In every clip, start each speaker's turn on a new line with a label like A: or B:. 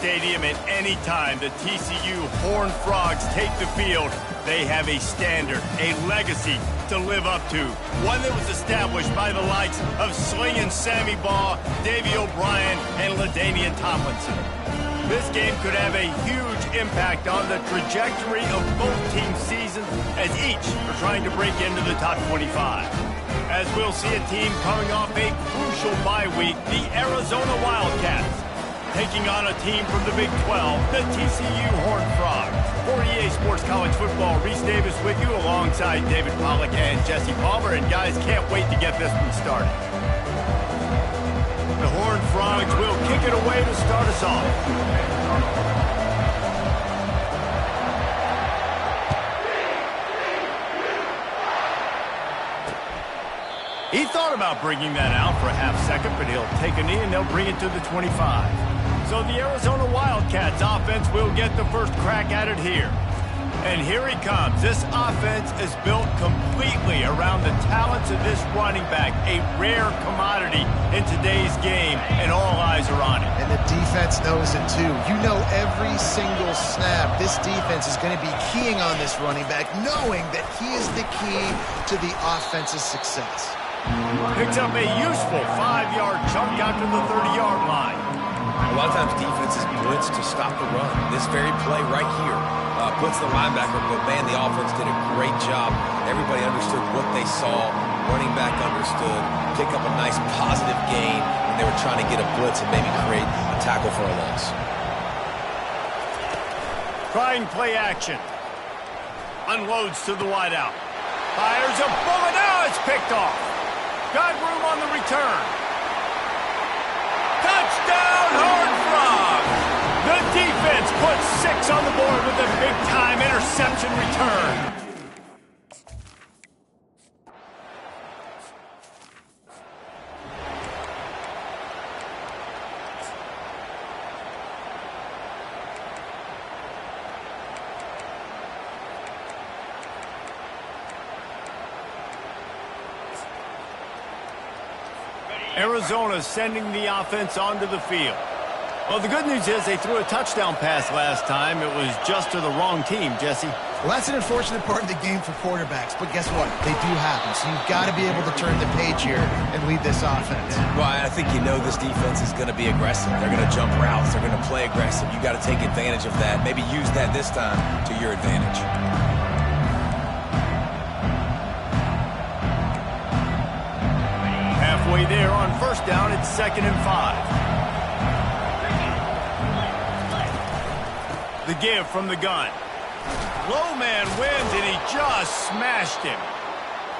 A: Stadium, and any time the TCU Horned Frogs take the field, they have a standard, a legacy to live up to. One that was established by the likes of Slingin' Sammy Baugh, Davey O'Brien, and LaDainian Tomlinson. This game could have a huge impact on the trajectory of both teams' seasons as each are trying to break into the top 25. As we'll see a team coming off a crucial bye week, the Arizona Wildcats, taking on a team from the Big 12, the TCU Horned Frogs. For EA Sports College Football, Reese Davis with you alongside David Pollack and Jesse Palmer. And guys, can't wait to get this one started. The Horned Frogs will kick it away to start us off. He thought about bringing that out for a half second, but he'll take a knee and they'll bring it to the 25. So the Arizona Wildcats offense will get the first crack at it here. And here he comes. This offense is built completely around the talents of this running back, a rare commodity in today's game, and all eyes are on it.
B: And the defense knows it too. You know every single snap, this defense is going to be keying on this running back, knowing that he is the key to the offense's success.
A: Picks up a useful 5-yard chunk out to the 30-yard line.
C: A lot of times defenses blitz to stop the run. This very play right here puts the linebacker, but man, the offense did a great job. Everybody understood what they saw. Running back understood. Pick up a nice positive gain when they were trying to get a blitz and maybe create a tackle for a loss.
A: Trying play action. Unloads to the wideout. Fires a bullet. Now it's picked off. Got room on the return. Touchdown, Horned Frogs! The defense puts 6 on the board with a big-time interception return. Arizona sending the offense onto the field. Well, the good news is they threw a touchdown pass last time. It was just to the wrong team, Jesse.
B: Well, that's an unfortunate part of the game for quarterbacks, but guess what? They do happen, so you've got to be able to turn the page here and lead this offense.
C: Well, I think you know this defense is going to be aggressive. They're going to jump routes. They're going to play aggressive. You got to take advantage of that. Maybe use that this time to your advantage.
A: Halfway there on first down, it's 2nd and 5. The give from the gun. Low man wins, and he just smashed him.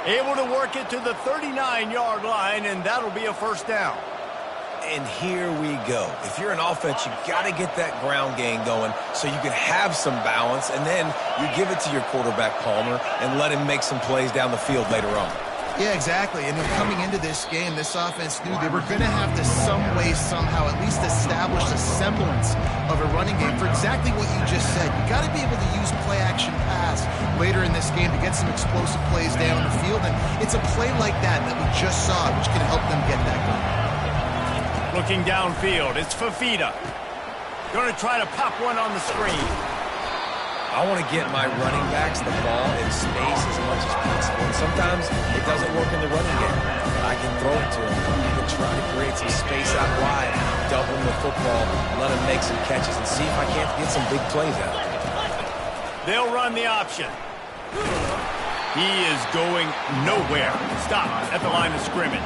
A: Able to work it to the 39-yard line, and that'll be a first down.
C: And here we go. If you're an offense, you got to get that ground game going so you can have some balance, and then you give it to your quarterback, Palmer, and let him make some plays down the field later on.
B: Yeah, exactly. And then coming into this game, this offense knew they were going to have to some way, somehow, at least establish a semblance of a running game for exactly what you just said. You got to be able to use play-action pass later in this game to get some explosive plays down the field. And it's a play like that we just saw, which can help them get that going.
A: Looking downfield, it's Fafita. Going to try to pop one on the screen.
C: I want to get my running backs the ball in space as much as possible. And sometimes it doesn't work in the running game. I can throw it to him. You can try to create some space out wide, double him the football, let him make some catches, and see if I can't get some big plays out of it.
A: They'll run the option. He is going nowhere. Stop at the line of scrimmage.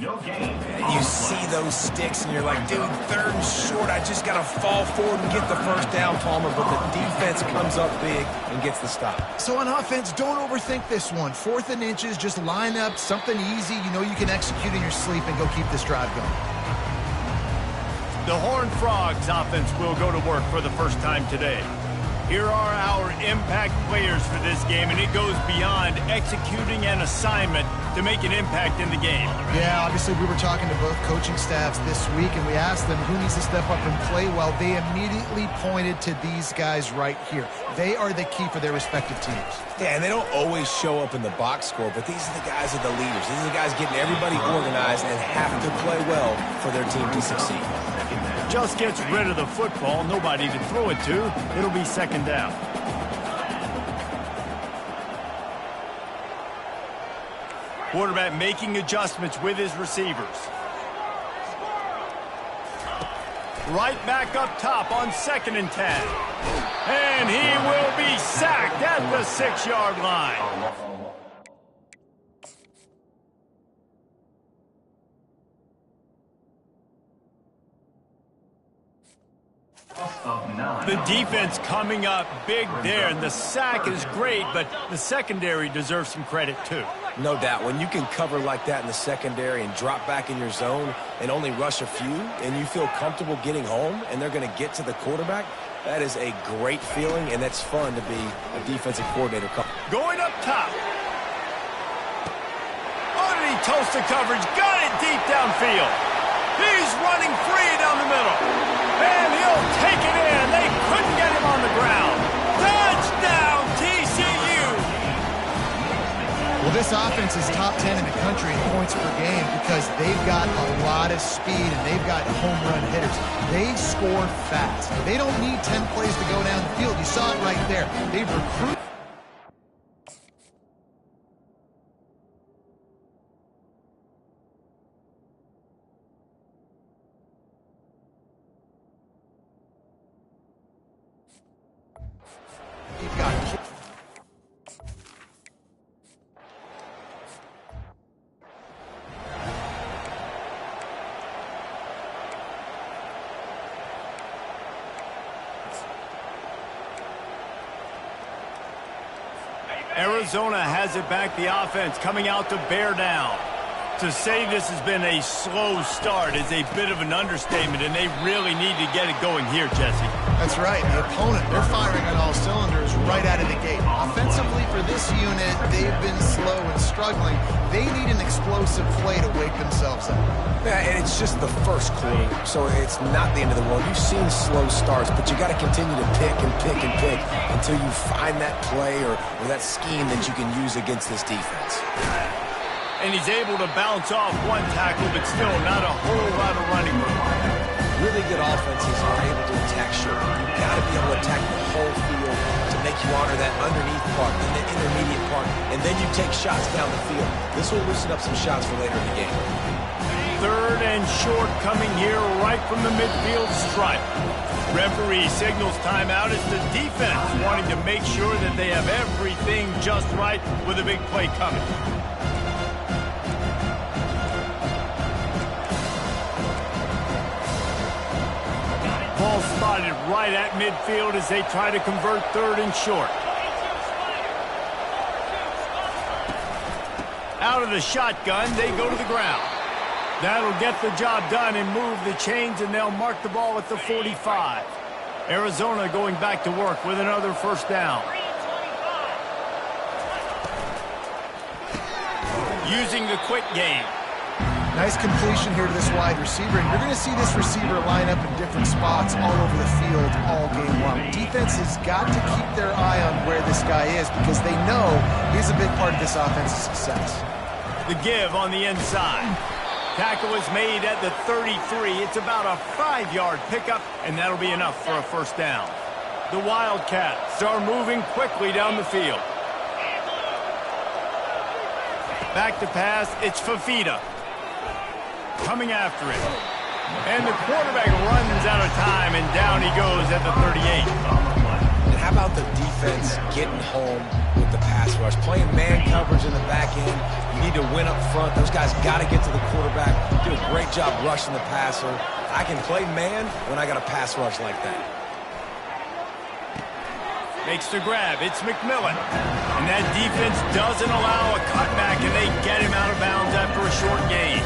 C: You see those sticks and you're like, dude, 3rd and short. I just got to fall forward and get the first down, Palmer. But the defense comes up big and gets the stop.
B: So on offense, don't overthink this one. 4th and inches, just line up something easy. You know you can execute in your sleep and go keep this drive going.
A: The Horned Frogs offense will go to work for the first time today. Here are our impact players for this game, and it goes beyond executing an assignment to make an impact in the game.
B: Yeah, obviously we were talking to both coaching staffs this week, and we asked them who needs to step up and play well. They immediately pointed to these guys right here. They are the key for their respective teams.
C: Yeah, and they don't always show up in the box score, but these are the guys that are the leaders. These are the guys getting everybody organized and have to play well for their team to succeed.
A: Just gets rid of the football, nobody to throw it to. It'll be second down. Quarterback making adjustments with his receivers. Right back up top on 2nd and 10. And he will be sacked at the 6-yard line. The defense coming up big there, and the sack is great, but the secondary deserves some credit too.
C: No doubt. When you can cover like that in the secondary and drop back in your zone and only rush a few, and you feel comfortable getting home and they're going to get to the quarterback, that is a great feeling, and that's fun to be a defensive coordinator.
A: Going up top. Underneath Tulsa coverage, got it deep downfield. He's running free down the middle. And he'll take it in. They couldn't get him on the ground. Touchdown, TCU!
B: Well, this offense is top 10 in the country in points per game because they've got a lot of speed and they've got home run hitters. They score fast. They don't need 10 plays to go down the field. You saw it right there. They've recruited. You've got
A: Arizona has it back, the offense coming out to bear down. To say this has been a slow start is a bit of an understatement, and they really need to get it going here, Jesse.
B: That's right. The opponent, they're firing on all cylinders right out of the gate. Offensively for this unit, they've been slow and struggling. They need an explosive play to wake themselves up.
C: Yeah, and it's just the first quarter, so it's not the end of the world. You've seen slow starts, but you got to continue to pick and pick and pick until you find that play or that scheme that you can use against this defense.
A: And he's able to bounce off one tackle, but still not a whole lot of running room.
C: Really good offenses are able to attack short. You've got to be able to attack the whole field to make you honor that underneath part and the intermediate part, and then you take shots down the field. This will loosen up some shots for later in the game.
A: 3rd and short coming here right from the midfield stripe. Referee signals timeout as the defense wanting to make sure that they have everything just right with a big play coming. Ball spotted right at midfield as they try to convert 3rd and short. Out of the shotgun, they go to the ground. That'll get the job done and move the chains, and they'll mark the ball at the 45. Arizona going back to work with another first down. Using the quick game.
B: Nice completion here to this wide receiver, and you're going to see this receiver line up in different spots all over the field all game long. Defense has got to keep their eye on where this guy is because they know he's a big part of this offense's success.
A: The give on the inside. Tackle is made at the 33. It's about a 5-yard pickup, and that'll be enough for a first down. The Wildcats are moving quickly down the field. Back to pass, it's Fafita. Coming after it. And the quarterback runs out of time, and down he goes at the 38.
C: And how about the defense getting home with the pass rush? Playing man coverage in the back end. You need to win up front. Those guys got to get to the quarterback. Do a great job rushing the passer. I can play man when I got a pass rush like that.
A: Makes the grab. It's McMillan. And that defense doesn't allow a cutback, and they get him out of bounds after a short gain.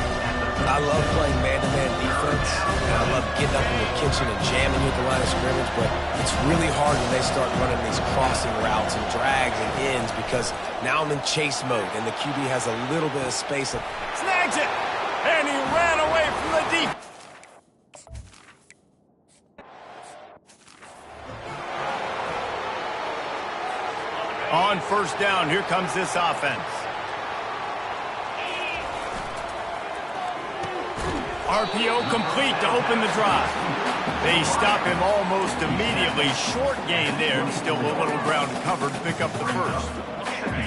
C: I love playing man-to-man defense, and I love getting up in the kitchen and jamming you at the line of scrimmage, but it's really hard when they start running these crossing routes and drags and ends because now I'm in chase mode, and the QB has a little bit of space.
A: Snags it, and he ran away from the deep. On first down, here comes this offense. RPO complete to open the drive. They stop him almost immediately. Short gain there, and still a little ground covered to pick up the first.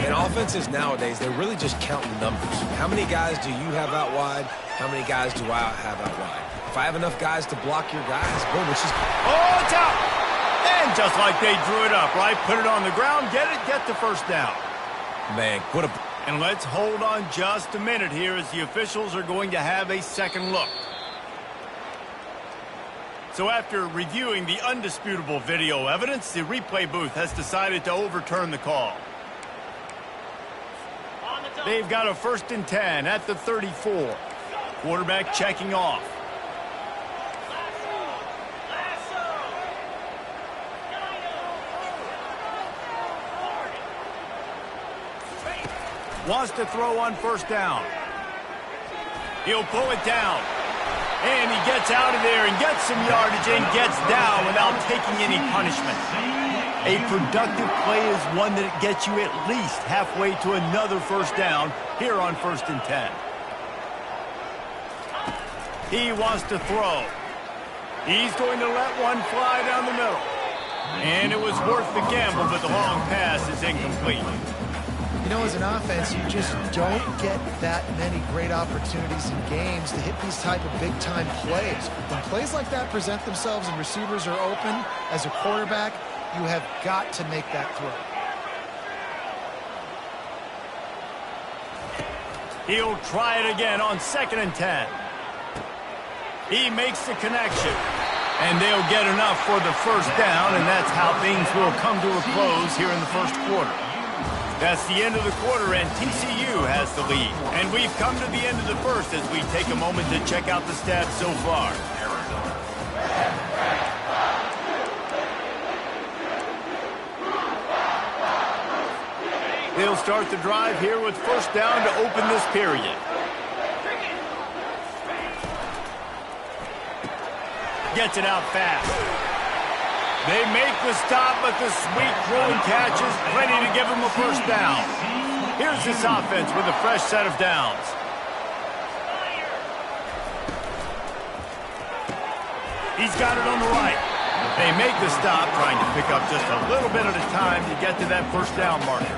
C: And offenses nowadays, they're really just counting numbers. How many guys do you have out wide? How many guys do I have out wide? If I have enough guys to block your guys, boom, it's just...
A: Oh, it's out! And just like they drew it up, right? Put it on the ground, get the first down.
C: Man, what a...
A: And let's hold on just a minute here as the officials are going to have a second look. So after reviewing the undisputable video evidence, the replay booth has decided to overturn the call. They've got a 1st and 10 at the 34. Quarterback checking off. Wants to throw on first down. He'll pull it down. And he gets out of there and gets some yardage and gets down without taking any punishment. A productive play is one that gets you at least halfway to another first down here on 1st and 10. He wants to throw. He's going to let one fly down the middle. And it was worth the gamble, but the long pass is incomplete.
B: You know, as an offense, you just don't get that many great opportunities in games to hit these type of big-time plays. When plays like that present themselves and receivers are open, as a quarterback, you have got to make that throw.
A: He'll try it again on 2nd and 10. He makes the connection. And they'll get enough for the first down, and that's how things will come to a close here in the first quarter. That's the end of the quarter, and TCU has the lead. And we've come to the end of the first as we take a moment to check out the stats so far. They'll start the drive here with first down to open this period. Gets it out fast. They make the stop, but the sweet throwing catch is ready to give him a first down. Here's this offense with a fresh set of downs. He's got it on the right. They make the stop, trying to pick up just a little bit at a time to get to that first down marker.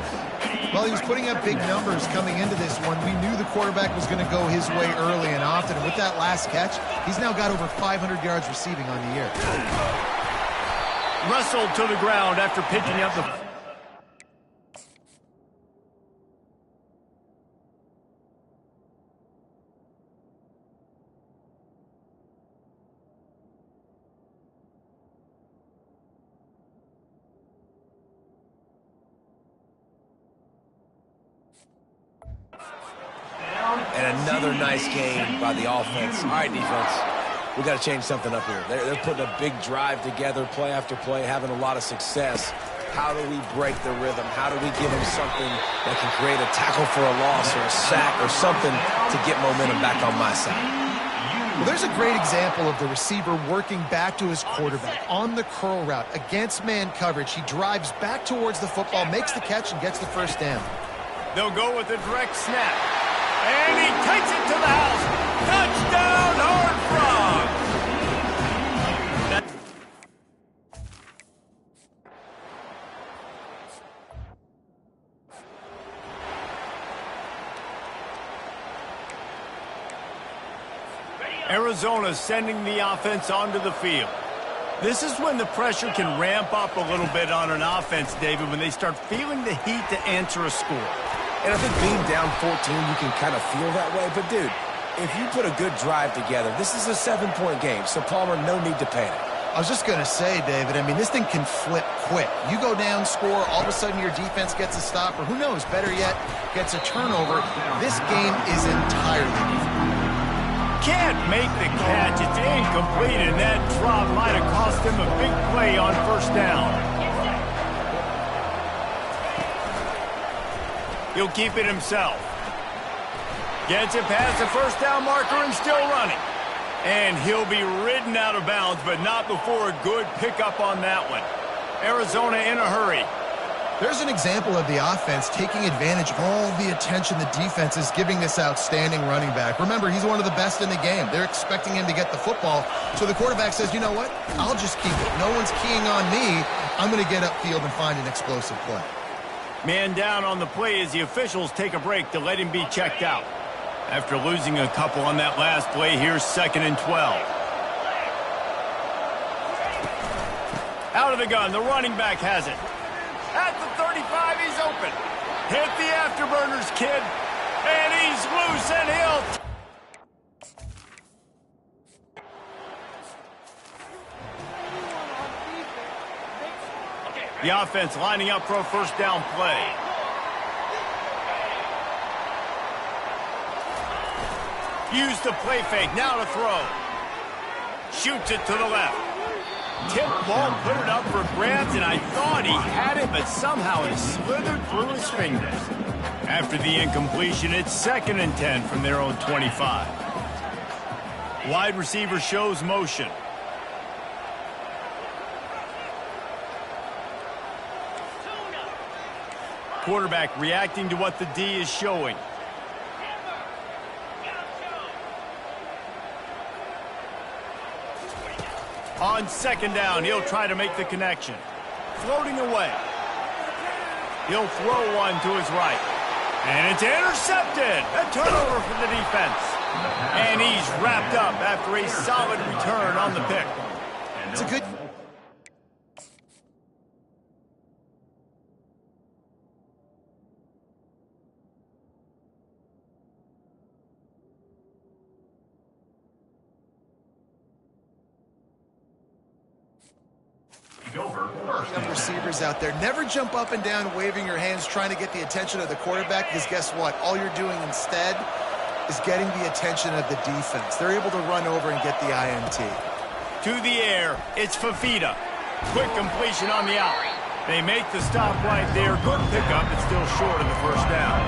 B: Well, he was putting up big numbers coming into this one. We knew the quarterback was going to go his way early and often. And with that last catch, he's now got over 500 yards receiving on the year.
A: Wrestled to the ground after picking up the...
C: And another nice game by the offense. All right, defense. We got to change something up here. They're putting a big drive together, play after play, having a lot of success. How do we break the rhythm? How do we give them something that can create a tackle for a loss or a sack or something to get momentum back on my side?
B: Well, there's a great example of the receiver working back to his quarterback on the curl route against man coverage. He drives back towards the football, makes the catch, and gets the first down.
A: They'll go with a direct snap. And he takes it to the house. Touchdown, Horned Frogs! Arizona sending the offense onto the field. This is when the pressure can ramp up a little bit on an offense, David, when they start feeling the heat to answer a score.
C: And I think being down 14, you can kind of feel that way. But, dude, if you put a good drive together, this is a 7-point game. So, Palmer, no need to panic.
B: I was just going to say, David, I mean, this thing can flip quick. You go down, score, all of a sudden your defense gets a stop, or who knows, better yet, gets a turnover. This game is entirely different.
A: can't make the catch. It's incomplete, and that drop might have cost him a big play on first down. He'll keep it himself. Gets it past the first down marker and still running. And he'll be ridden out of bounds, but not before a good pickup on that one. Arizona in a hurry.
B: There's an example of the offense taking advantage of all the attention the defense is giving this outstanding running back. Remember, he's one of the best in the game. They're expecting him to get the football. So the quarterback says, you know what? I'll just keep it. No one's keying on me. I'm going to get upfield and find an explosive play.
A: Man down on the play as the officials take a break to let him be checked out. After losing a couple on that last play, here's 2nd and 12. Out of the gun, the running back has it. At the 35, he's open. Hit the afterburners, kid. And he's loose, and he'll... The offense lining up for a first down play. Use the play fake, now to throw. Shoots it to the left. Tip ball, put it up for grabs, and I thought he had it, but somehow it slithered through his fingers. After the incompletion, it's 2nd and 10 from their own 25. Wide receiver shows motion. Quarterback reacting to what the D is showing. On 2nd down, he'll try to make the connection. Floating away. He'll throw one to his right. And it's intercepted. A turnover for the defense. And he's wrapped up after a solid return on the pick.
B: It's a good... Receivers out there, never jump up and down waving your hands trying to get the attention of the quarterback, because guess what? All you're doing instead is getting the attention of the defense. They're able to run over and get the INT.
A: To the air, it's Fafita. Quick completion on the out. They make the stop right there. Good pickup, but still short of the first down.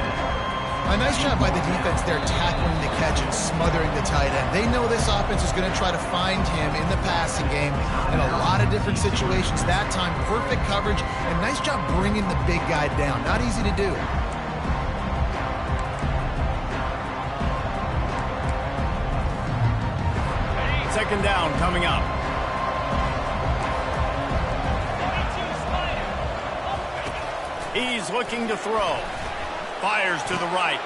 B: A nice job by the defense there, tackling the catch and smothering the tight end. They know this offense is going to try to find him in the passing game in a lot of different situations. That time, perfect coverage, and nice job bringing the big guy down. Not easy to do.
A: Second down coming up. He's looking to throw. Fires to the right.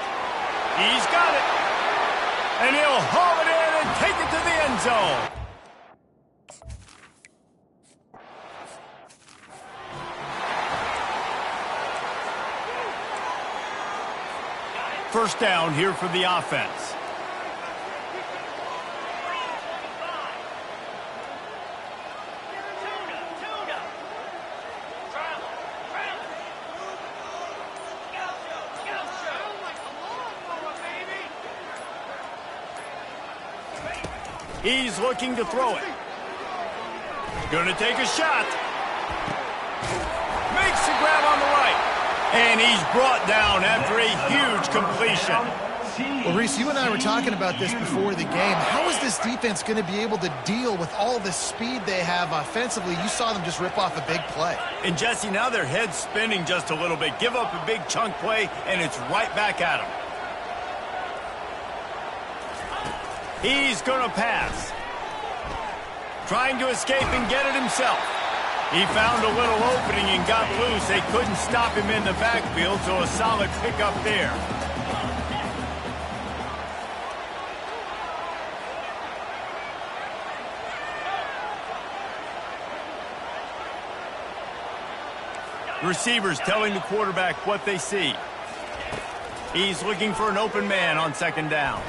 A: He's got it. And he'll haul it in and take it to the end zone. First down here for the offense. He's looking to throw it. Gonna take a shot. Makes the grab on the right. And he's brought down after a huge completion.
B: Well, Reese, you and I were talking about this before the game. How is this defense going to be able to deal with all the speed they have offensively? You saw them just rip off a big play.
A: And, Jesse, now their head's spinning just a little bit. Give up a big chunk play, and it's right back at them. He's going to pass. Trying to escape and get it himself. He found a little opening and got loose. They couldn't stop him in the backfield, so a solid pickup there. Receivers telling the quarterback what they see. He's looking for an open man on second down.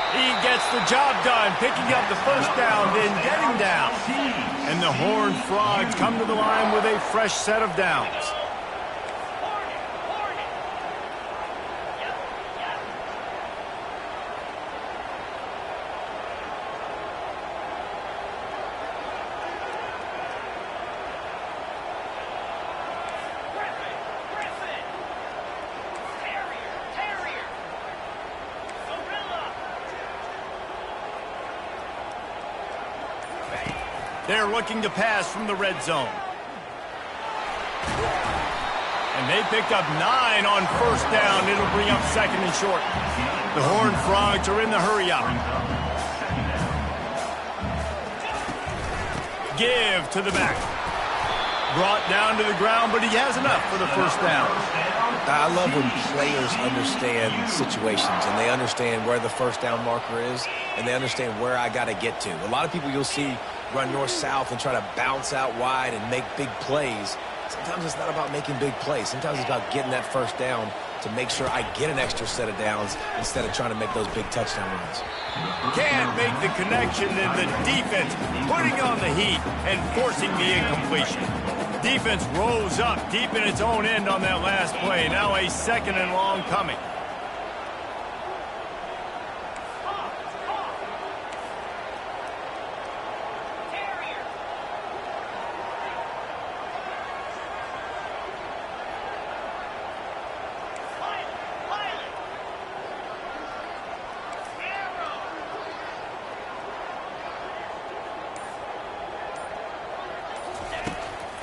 A: He gets the job done, picking up the first down, then getting down. And the Horned Frogs come to the line with a fresh set of downs. They're looking to pass from the red zone. And they picked up 9 on first down. It'll bring up second and short. The Horned Frogs are in the hurry-up. Give to the back. Brought down to the ground, but he has enough for the first down.
C: I love when players understand situations and they understand where the first down marker is and they understand where I got to get to. A lot of people you'll see run north-south and try to bounce out wide and make big plays. Sometimes it's not about making big plays. Sometimes it's about getting that first down to make sure I get an extra set of downs instead of trying to make those big touchdown runs.
A: Can't make the connection, and the defense putting on the heat and forcing the incompletion. Defense rose up deep in its own end on that last play. Now a second and long coming.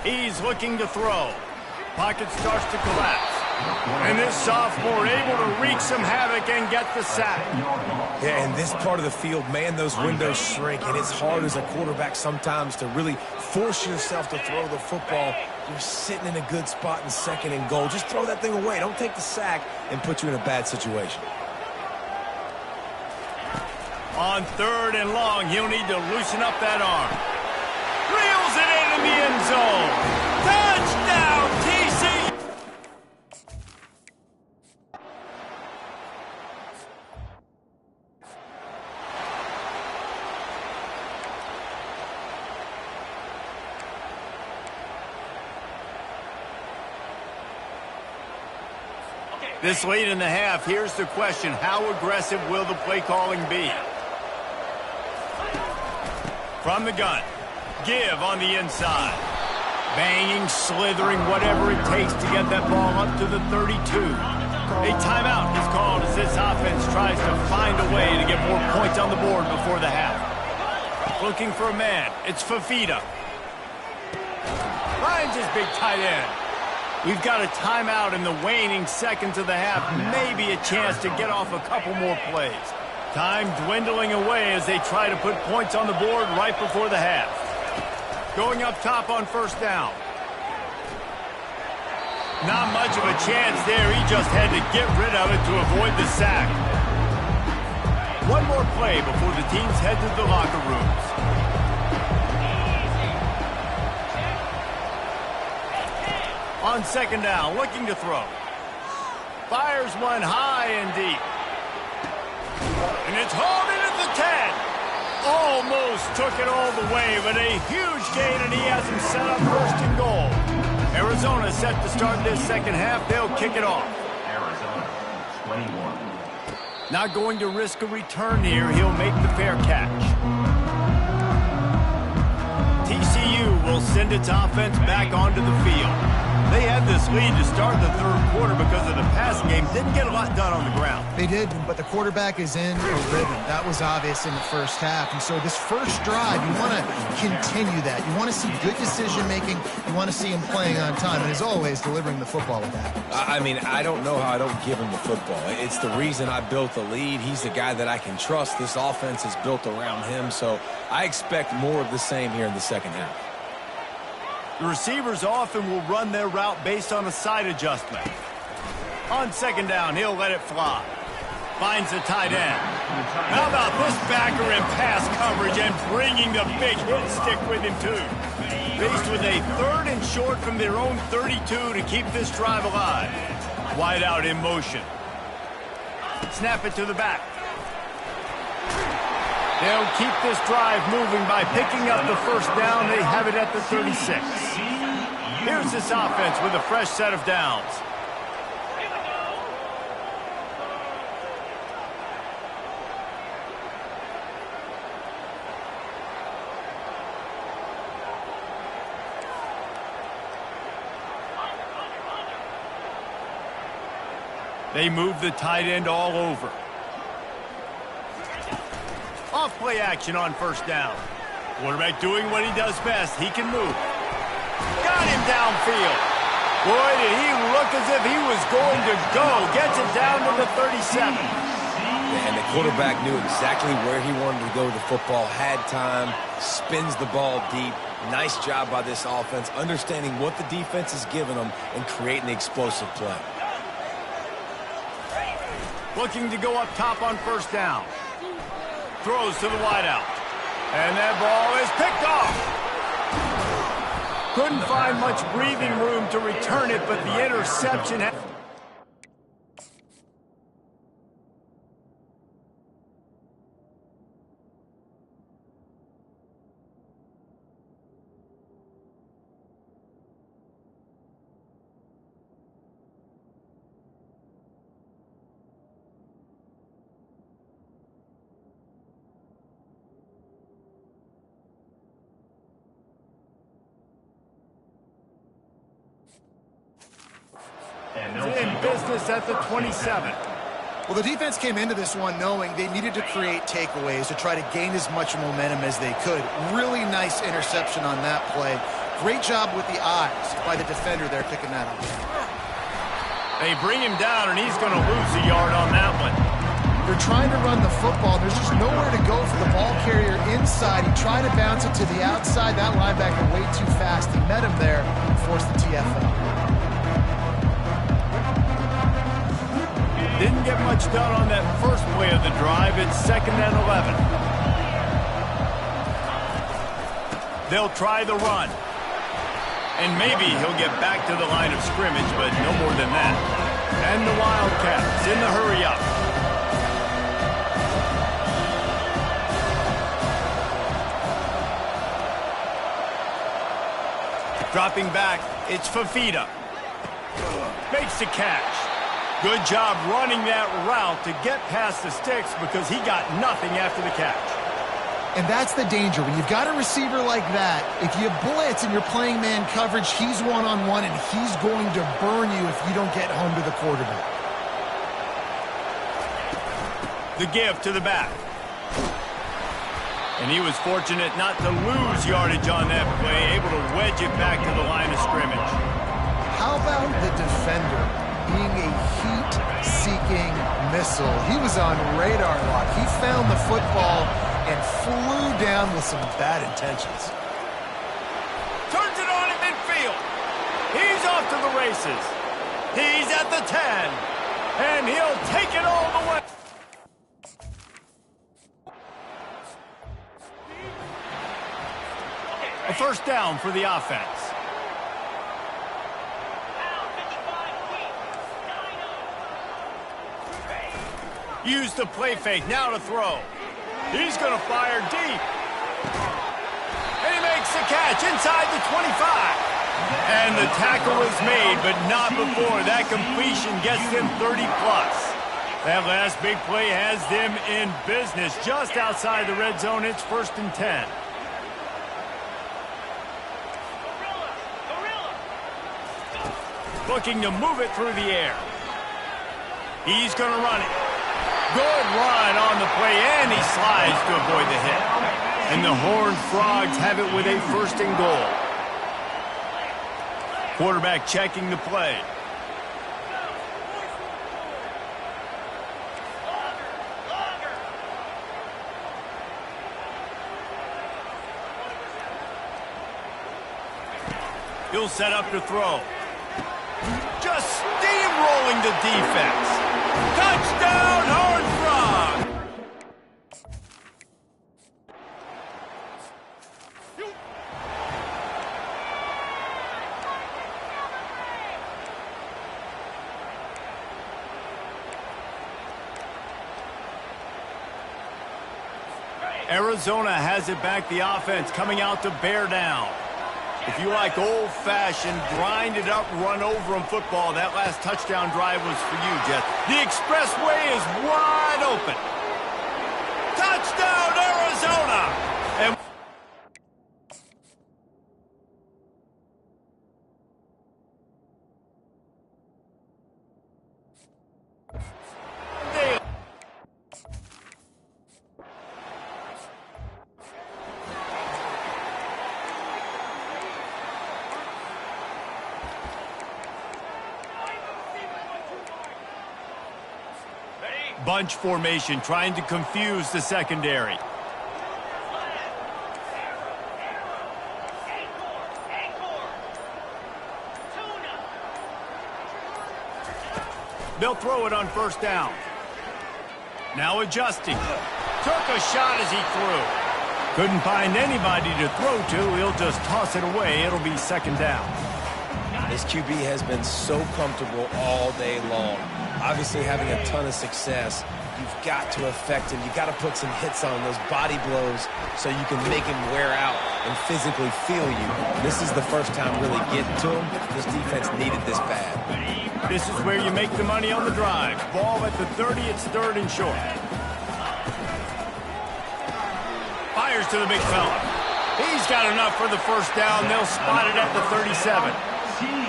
A: He's looking to throw. Pocket starts to collapse. And this sophomore able to wreak some havoc and get the sack.
C: Yeah, in this part of the field, man, those windows shrink, and it's hard as a quarterback sometimes to really force yourself to throw the football. You're sitting in a good spot in second and goal. Just throw that thing away. Don't take the sack and put you in a bad situation.
A: On third and long, he'll need to loosen up that arm. Reels it into the end zone. Touchdown, TCU! This late in the half, here's the question. How aggressive will the play calling be? From the gun. Give on the inside. Banging, slithering, whatever it takes to get that ball up to the 32. A timeout is called as this offense tries to find a way to get more points on the board before the half. Looking for a man. It's Fafita. Finds his big tight end. We've got a timeout in the waning seconds of the half. Maybe a chance to get off a couple more plays. Time dwindling away as they try to put points on the board right before the half. Going up top on first down. Not much of a chance there. He just had to get rid of it to avoid the sack. One more play before the teams head to the locker rooms. On second down, looking to throw. Fires one high and deep. And it's hauled in at the 10. Almost took it all the way, but a huge gain, and he has him set up first and goal. Arizona set to start this second half. They'll kick it off.
D: Arizona, 21.
A: Not going to risk a return here. He'll make the fair catch. TCU will send its offense back onto the field. They had this lead to start the third quarter because of the passing game. Didn't get a lot done on the ground.
B: They did, but the quarterback is in a rhythm. That was obvious in the first half. And so this first drive, you want to continue that. You want to see good decision-making. You want to see him playing on time. And as always, delivering the football with that.
C: I mean, I don't know how I don't give him the football. It's the reason I built the lead. He's the guy that I can trust. This offense is built around him. So I expect more of the same here in the second half.
A: The receivers often will run their route based on a side adjustment. On second down, he'll let it fly. Finds the tight end. How about this backer in pass coverage and bringing the big hit stick with him, too. Faced with a third and short from their own 32 to keep this drive alive. Wide out in motion. Snap it to the back. They'll keep this drive moving by picking up the first down. They have it at the 36. Here's this offense with a fresh set of downs. They move the tight end all over. Off play action on first down. Quarterback doing what he does best. He can move. Got him downfield. Boy, did he look as if he was going to go. Gets it down to the 37.
C: And the quarterback knew exactly where he wanted to go with the football, had time, spins the ball deep. Nice job by this offense, understanding what the defense is giving them and creating the explosive play.
A: Looking to go up top on first down. Throws to the wideout. And that ball is picked off. Couldn't find much breathing room to return it, but the interception had... in business at the 27.
B: Well, the defense came into this one knowing they needed to create takeaways to try to gain as much momentum as they could. Really nice interception on that play. Great job with the eyes by the defender there picking that up.
A: They bring him down, and he's going to lose a yard on that one.
B: They're trying to run the football. There's just nowhere to go for the ball carrier inside. He tried to bounce it to the outside. That linebacker way too fast. He met him there and forced the TFL.
A: Didn't get much done on that first play of the drive. It's 2nd and 11. They'll try the run. And maybe he'll get back to the line of scrimmage, but no more than that. And the Wildcats in the hurry up. Dropping back, it's Fafita. Makes the catch. Good job running that route to get past the sticks because he got nothing after the catch.
B: And that's the danger. When you've got a receiver like that, if you blitz and you're playing man coverage, he's one-on-one and he's going to burn you if you don't get home to the quarterback.
A: The give to the back. And he was fortunate not to lose yardage on that play, able to wedge it back to the line of scrimmage.
B: How about the defender being a heat-seeking missile? He was on radar lock. He found the football and flew down with some bad intentions.
A: Turns it on in midfield. He's off to the races. He's at the 10. And he'll take it all the way. A first down for the offense. Use the play fake, now to throw. He's going to fire deep. And he makes the catch inside the 25. And the tackle is made, but not before. That completion gets them 30-plus. That last big play has them in business. Just outside the red zone, it's 1st and 10. Looking to move it through the air. He's going to run it. Good run on the play, and he slides to avoid the hit. And the Horned Frogs have it with a 1st and goal. Quarterback checking the play. He'll set up to throw. Just steamrolling the defense. Touchdown, Horned Frogs! Arizona has it back, the offense coming out to bear down. If you like old-fashioned, grind-it-up, run-over-'em football, that last touchdown drive was for you, Jeff. The expressway is wide open. Touchdown, Arizona! And Bunch formation trying to confuse the secondary. They'll throw it on first down. Now adjusting. Took a shot as he threw. Couldn't find anybody to throw to. He'll just toss it away. It'll be second down.
C: This QB has been so comfortable all day long. Obviously having a ton of success. You've got to affect him. You've got to put some hits on those body blows so you can make him wear out and physically feel you. This is the first time really getting to him. This defense needed this bad.
A: This is where you make the money on the drive. Ball at the 30, it's third and short. Fires to the big fella. He's got enough for the first down. They'll spot it at the 37.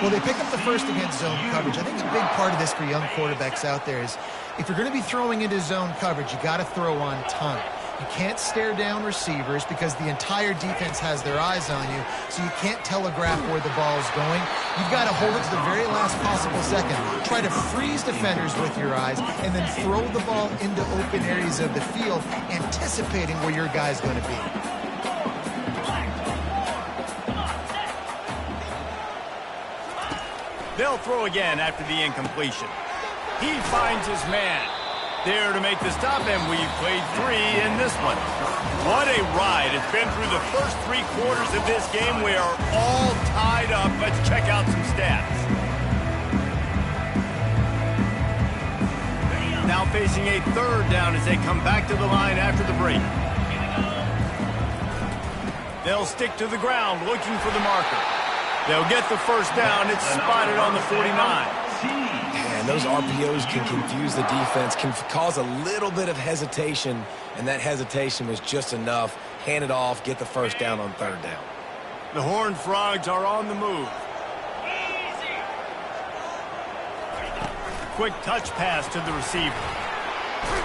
B: Well, they pick up the first against zone coverage. I think a big part of this for young quarterbacks out there is if you're going to be throwing into zone coverage, you got to throw on time. You can't stare down receivers because the entire defense has their eyes on you, so you can't telegraph where the ball is going. You've got to hold it to the very last possible second. Try to freeze defenders with your eyes and then throw the ball into open areas of the field, anticipating where your guy's going to be.
A: They'll throw again after the incompletion. He finds his man. There to make the stop, and we've played 3 in this one. What a ride. It's been through the first 3 quarters of this game. We are all tied up. Let's check out some stats. Now facing a third down as they come back to the line after the break. They'll stick to the ground looking for the marker. They'll get the first down. It's spotted on the 49.
C: And those RPOs can confuse the defense, can cause a little bit of hesitation, and that hesitation was just enough. Hand it off, get the first down on third down.
A: The Horned Frogs are on the move. Quick touch pass to the receiver.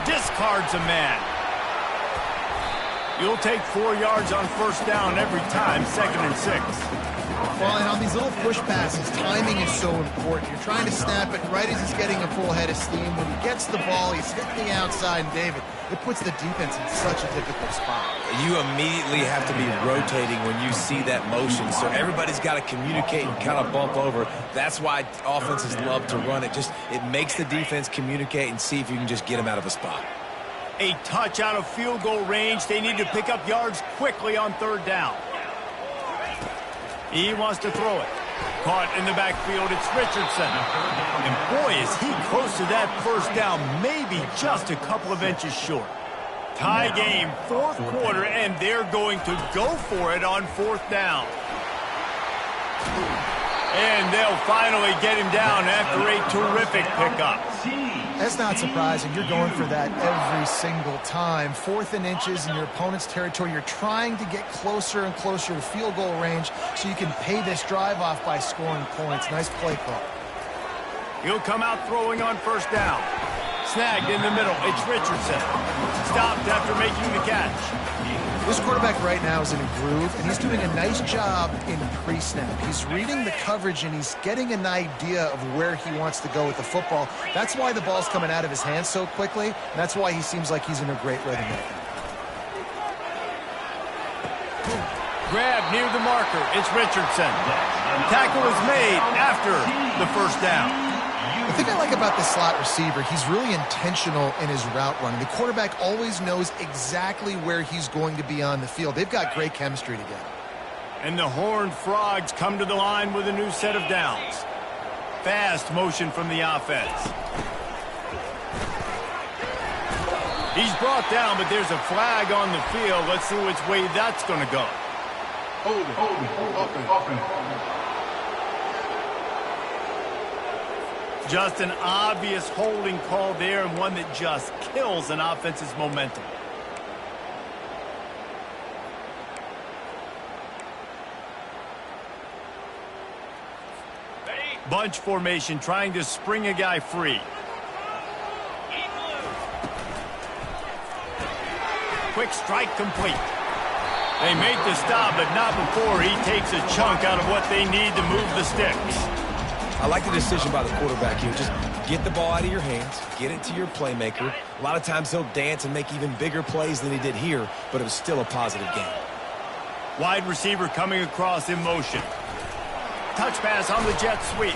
A: Discards a man. You'll take 4 yards on first down every time, 2nd and 6.
B: Well, and on these little push passes, timing is so important. You're trying to snap it right as he's getting a full head of steam. When he gets the ball, he's hitting the outside, and David, it puts the defense in such a difficult spot.
C: You immediately have to be rotating when you see that motion, so everybody's got to communicate and kind of bump over. That's why offenses love to run it. It makes the defense communicate and see if you can just get them out of a spot.
A: A touch out of field goal range. They need to pick up yards quickly on third down. He wants to throw it. Caught in the backfield, it's Richardson. And boy, is he close to that first down, maybe just a couple of inches short. Tie game, 4th quarter, and they're going to go for it on 4th down. And they'll finally get him down after a terrific pickup.
B: That's not surprising. You're going for that every single time. 4th and inches in your opponent's territory. You're trying to get closer and closer to field goal range so you can pay this drive off by scoring points. Nice play call.
A: He'll come out throwing on first down. Snagged in the middle. It's Richardson. Stopped after making the catch.
B: This quarterback right now is in a groove, and he's doing a nice job in pre-snap. He's reading the coverage, and he's getting an idea of where he wants to go with the football. That's why the ball's coming out of his hands so quickly, and that's why he seems like he's in a great rhythm right now.
A: Grab near the marker. It's Richardson. Tackle is made after the first down.
B: The thing I like about the slot receiver, he's really intentional in his route running. The quarterback always knows exactly where he's going to be on the field. They've got great chemistry together.
A: And the Horned Frogs come to the line with a new set of downs. Fast motion from the offense. He's brought down, but there's a flag on the field. Let's see which way that's going to go. Just an obvious holding call there, and one that just kills an offense's momentum. Bunch formation trying to spring a guy free. Quick strike complete. They make the stop, but not before he takes a chunk out of what they need to move the sticks.
C: I like the decision by the quarterback here. Just get the ball out of your hands, get it to your playmaker. A lot of times he'll dance and make even bigger plays than he did here, but it was still a positive game.
A: Wide receiver coming across in motion. Touch pass on the jet sweep.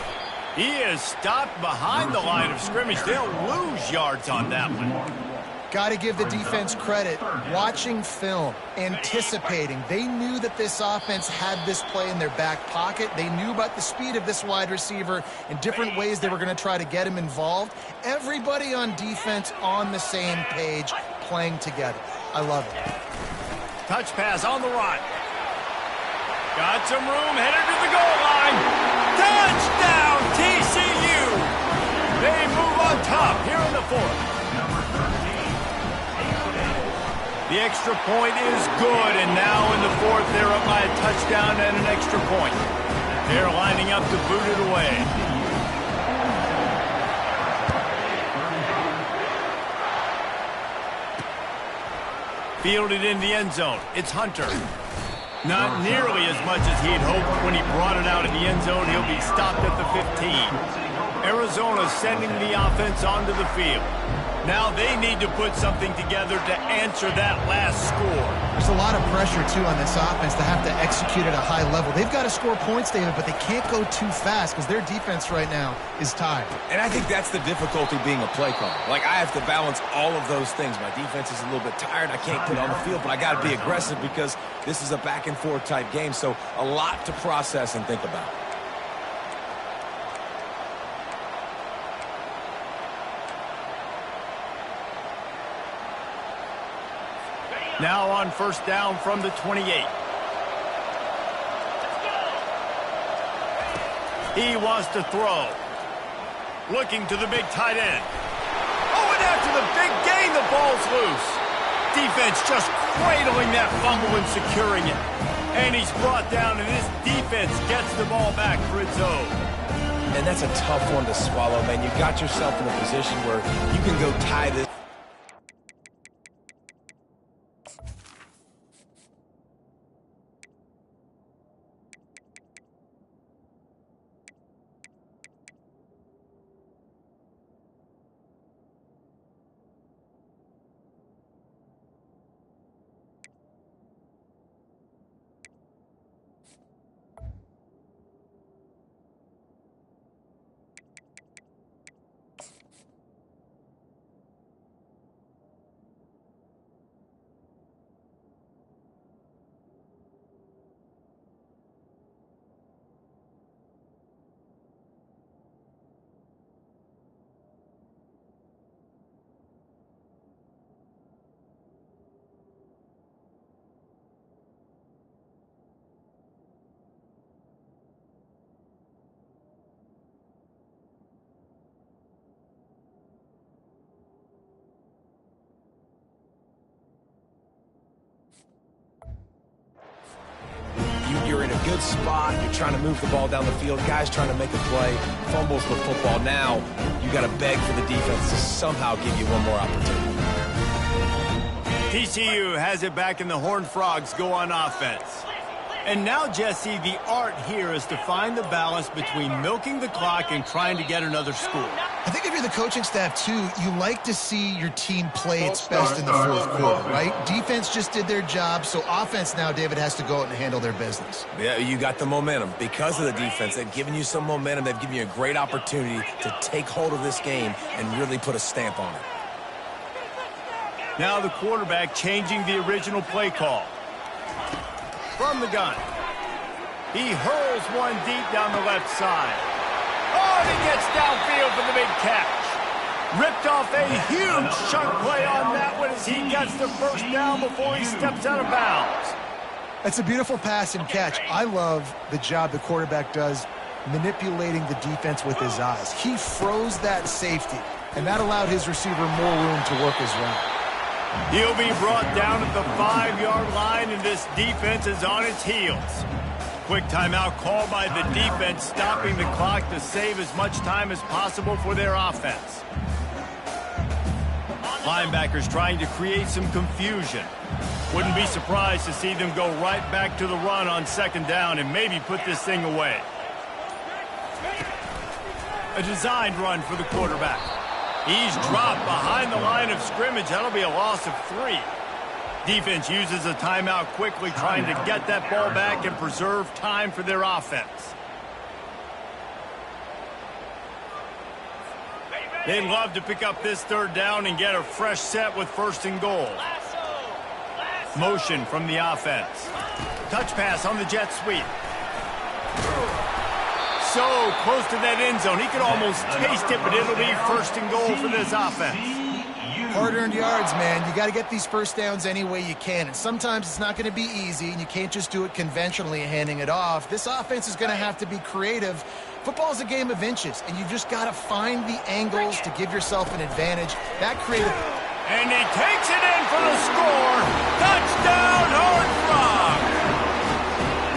A: He is stopped behind the line of scrimmage. They'll lose yards on that one.
B: Got to give the defense credit. Watching film, anticipating. They knew that this offense had this play in their back pocket. They knew about the speed of this wide receiver and different ways they were going to try to get him involved. Everybody on defense on the same page, playing together. I love it.
A: Touch pass on the run. Got some room, headed to the goal line. Touchdown, TCU! They move on top here in the fourth. The extra point is good, and now in the fourth, they're up by a touchdown and an extra point. They're lining up to boot it away. Fielded in the end zone. It's Hunter. Not nearly as much as he'd hoped when he brought it out in the end zone. He'll be stopped at the 15. Arizona sending the offense onto the field. Now they need to put something together to answer that last score.
B: There's a lot of pressure, too, on this offense to have to execute at a high level. They've got to score points, David, but they can't go too fast because their defense right now is tired.
C: And I think that's the difficulty being a play caller. Like, I have to balance all of those things. My defense is a little bit tired. I can't put it on the field, but I got to be aggressive because this is a back-and-forth type game. So a lot to process and think about.
A: Now on first down from the 28. He wants to throw. Looking to the big tight end. Oh, and after the big gain, the ball's loose. Defense just cradling that fumble and securing it. And he's brought down, and this defense gets the ball back for its own.
C: And that's a tough one to swallow, man. You got yourself in a position where you can go tie this. You're in a good spot. You're trying to move the ball down the field. Guys trying to make a play. Fumbles the football. Now you got to beg for the defense to somehow give you one more opportunity.
A: TCU has it back, and the Horned Frogs go on offense. And now, Jesse, the art here is to find the balance between milking the clock and trying to get another score.
B: I think if you're the coaching staff, too, you like to see your team play its best in the fourth quarter, right? Defense just did their job, so offense now, David, has to go out and handle their business.
C: Yeah, you got the momentum. Because of the defense, they've given you some momentum. They've given you a great opportunity to take hold of this game and really put a stamp on it.
A: Now the quarterback changing the original play call. From the gun. He hurls one deep down the left side. Oh, and he gets downfield for the big catch. Ripped off a huge chunk play on that one as he gets the first down before he steps out of bounds.
B: That's a beautiful pass and catch. I love the job the quarterback does manipulating the defense with his eyes. He froze that safety, and that allowed his receiver more room to work his route.
A: He'll be brought down at the 5-yard line, and this defense is on its heels. Quick timeout called by the defense, stopping the clock to save as much time as possible for their offense. Linebackers trying to create some confusion. Wouldn't be surprised to see them go right back to the run on second down and maybe put this thing away. A designed run for the quarterback. He's dropped behind the line of scrimmage. That'll be a loss of 3. Defense uses a timeout quickly, trying to get that ball back and preserve time for their offense. They'd love to pick up this 3rd down and get a fresh set with 1st and goal. Motion from the offense. Touch pass on the jet sweep. So close to that end zone. He could almost taste it, but it'll be 1st and goal for this offense.
B: Hard-earned yards, man. You got to get these first downs any way you can. And sometimes it's not going to be easy, and you can't just do it conventionally handing it off. This offense is going to have to be creative. Football is a game of inches, and you've just got to find the angles to give yourself an advantage. That creative...
A: And he takes it in for the score. Touchdown, Horned Frogs.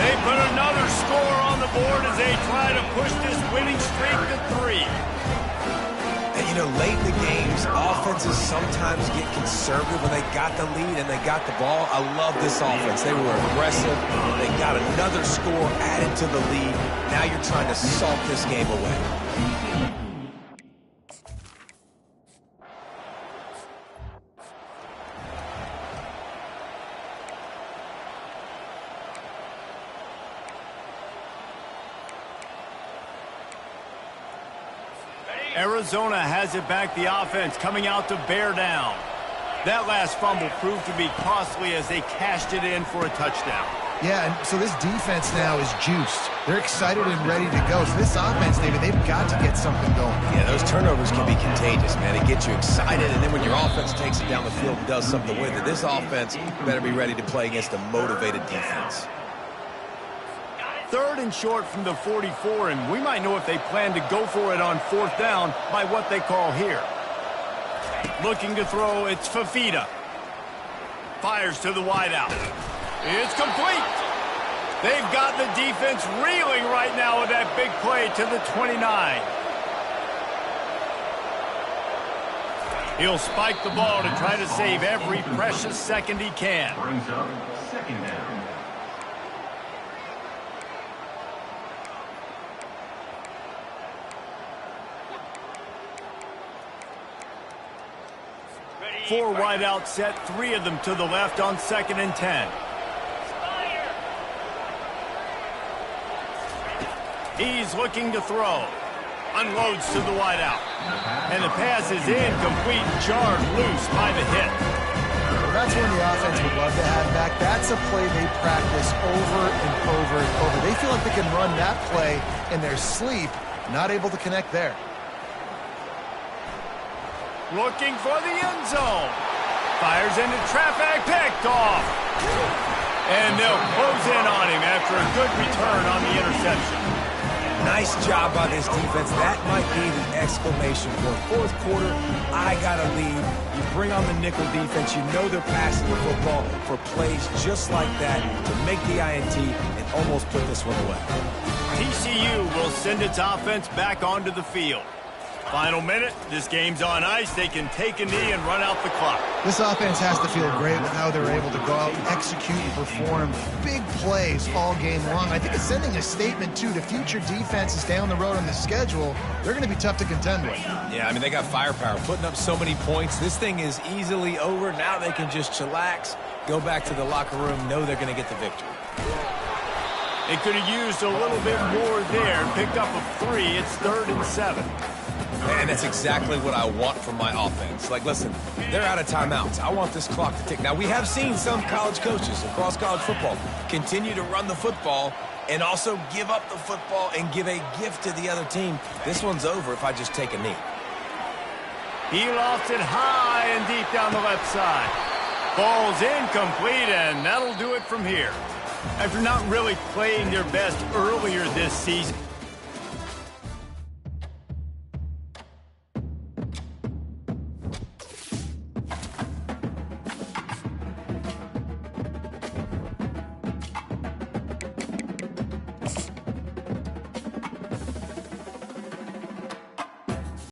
A: They put another score on the board as they try to push this winning streak to 3.
C: And, you know, late in the games, offenses sometimes get conservative when they got the lead and they got the ball. I love this offense. They were aggressive. They got another score added to the lead. Now you're trying to salt this game away.
A: Arizona has it back, the offense coming out to bear down. That last fumble proved to be costly as they cashed it in for a touchdown.
B: Yeah, and so this defense now is juiced. They're excited and ready to go. So this offense, David, they've got to get something going.
C: Yeah, those turnovers can be contagious, man. It gets you excited, and then when your offense takes it down the field and does something with it, this offense better be ready to play against a motivated defense.
A: 3rd and short from the 44, and we might know if they plan to go for it on 4th down by what they call here. Looking to throw, it's Fafita. Fires to the wideout. It's complete. They've got the defense reeling right now with that big play to the 29. He'll spike the ball to try to save every precious second he can.
D: Brings up 2nd down.
A: Four wide out set, 3 of them to the left on 2nd and 10. He's looking to throw. Unloads to the wide out. And the pass is incomplete, jarred loose by the hit.
B: That's one the offense would love to have back. That's a play they practice over and over and over. They feel like they can run that play in their sleep, not able to connect there.
A: Looking for the end zone. Fires into traffic, picked off. And they'll close in on him after a good return on the interception.
C: Nice job by this defense. That might be the exclamation point. 4th quarter, I got a lead. You bring on the nickel defense. You know they're passing the football for plays just like that to make the INT and almost put this one away.
A: TCU will send its offense back onto the field. Final minute, this game's on ice. They can take a knee and run out the clock.
B: This offense has to feel great with how they're able to go out, execute, and perform big plays all game long. I think it's sending a statement, too, to future defenses down the road on the schedule. They're going to be tough to contend with.
C: Yeah, I mean, they got firepower, putting up so many points. This thing is easily over. Now they can just chillax, go back to the locker room, know they're going to get the victory.
A: They could have used a little bit more there, picked up a 3. It's 3rd and 7.
C: And that's exactly what I want from my offense. Like, listen, they're out of timeouts. I want this clock to tick. Now, we have seen some college coaches across college football continue to run the football and also give up the football and give a gift to the other team. This one's over if I just take a knee.
A: He lofts it high and deep down the left side. Ball's incomplete, and that'll do it from here. After not really playing their best earlier this season,